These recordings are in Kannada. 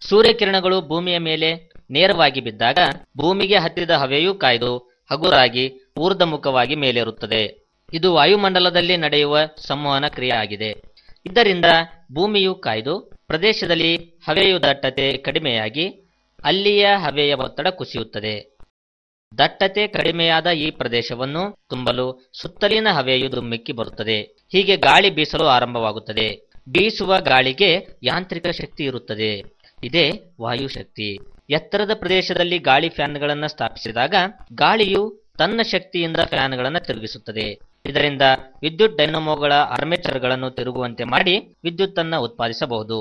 ಸೂರ್ಯಕಿರಣಗಳು ಭೂಮಿಯ ಮೇಲೆ ನೇರವಾಗಿ ಬಿದ್ದಾಗ ಭೂಮಿಗೆ ಹತ್ತಿದ ಹವೆಯೂ ಕಾಯ್ದು ಹಗುರಾಗಿ ಊರ್ಧ್ವಮುಖವಾಗಿ ಮೇಲೇರುತ್ತದೆ. ಇದು ವಾಯುಮಂಡಲದಲ್ಲಿ ನಡೆಯುವ ಸಂವಹನ ಕ್ರಿಯೆ ಆಗಿದೆ. ಇದರಿಂದ ಭೂಮಿಯು ಕಾಯ್ದು ಪ್ರದೇಶದಲ್ಲಿ ಹವೆಯ ದಟ್ಟತೆ ಕಡಿಮೆಯಾಗಿ ಅಲ್ಲಿಯ ಹವೆಯ ಒತ್ತಡ ಕುಸಿಯುತ್ತದೆ. ದಟ್ಟತೆ ಕಡಿಮೆಯಾದ ಈ ಪ್ರದೇಶವನ್ನು ತುಂಬಲು ಸುತ್ತಲಿನ ಹವೆಯು ಧುಮ್ಮಿಕ್ಕಿ ಬರುತ್ತದೆ. ಹೀಗೆ ಗಾಳಿ ಬೀಸಲು ಆರಂಭವಾಗುತ್ತದೆ. ಬೀಸುವ ಗಾಳಿಗೆ ಯಾಂತ್ರಿಕ ಶಕ್ತಿ ಇರುತ್ತದೆ. ಇದೇ ವಾಯುಶಕ್ತಿ. ಎತ್ತರದ ಪ್ರದೇಶದಲ್ಲಿ ಗಾಳಿ ಫ್ಯಾನ್ಗಳನ್ನು ಸ್ಥಾಪಿಸಿದಾಗ ಗಾಳಿಯು ತನ್ನ ಶಕ್ತಿಯಿಂದ ಫ್ಯಾನ್ಗಳನ್ನು ತಿರುಗಿಸುತ್ತದೆ. ಇದರಿಂದ ವಿದ್ಯುತ್ ಡೈನಮೋಗಳ ಆರ್ಮೇಚರ್ಗಳನ್ನು ತಿರುಗುವಂತೆ ಮಾಡಿ ವಿದ್ಯುತ್ತನ್ನು ಉತ್ಪಾದಿಸಬಹುದು.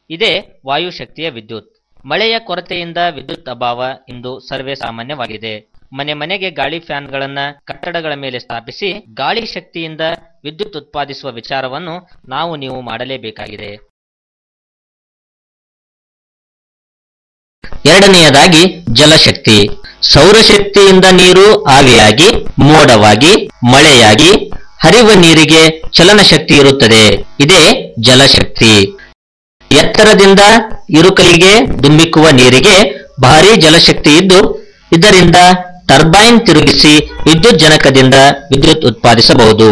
ಇದೇ ವಾಯುಶಕ್ತಿಯ ವಿದ್ಯುತ್. ಮಳೆಯ ಕೊರತೆಯಿಂದ ವಿದ್ಯುತ್ ಅಭಾವ ಇಂದು ಸರ್ವೇ ಸಾಮಾನ್ಯವಾಗಿದೆ. ಮನೆ ಮನೆಗೆ ಗಾಳಿ ಫ್ಯಾನ್ಗಳನ್ನು ಕಟ್ಟಡಗಳ ಮೇಲೆ ಸ್ಥಾಪಿಸಿ ಗಾಳಿ ಶಕ್ತಿಯಿಂದ ವಿದ್ಯುತ್ ಉತ್ಪಾದಿಸುವ ವಿಚಾರವನ್ನು ನೀವು ಮಾಡಲೇಬೇಕಾಗಿದೆ. ಎರಡನೆಯದಾಗಿ ಜಲಶಕ್ತಿ. ಸೌರಶಕ್ತಿಯಿಂದ ನೀರು ಆವಿಯಾಗಿ ಮೋಡವಾಗಿ ಮಳೆಯಾಗಿ ಹರಿಯುವ ನೀರಿಗೆ ಚಲನ ಶಕ್ತಿ ಇರುತ್ತದೆ. ಇದೇ ಜಲಶಕ್ತಿ. ಎತ್ತರದಿಂದ ಇರುಕಲಿಗೆ ಧುಮ್ಮಿಕ್ಕುವ ನೀರಿಗೆ ಭಾರೀ ಜಲಶಕ್ತಿ ಇದ್ದು ಇದರಿಂದ ಟರ್ಬೈನ್ ತಿರುಗಿಸಿ ವಿದ್ಯುತ್ ಜನಕದಿಂದ ವಿದ್ಯುತ್ ಉತ್ಪಾದಿಸಬಹುದು.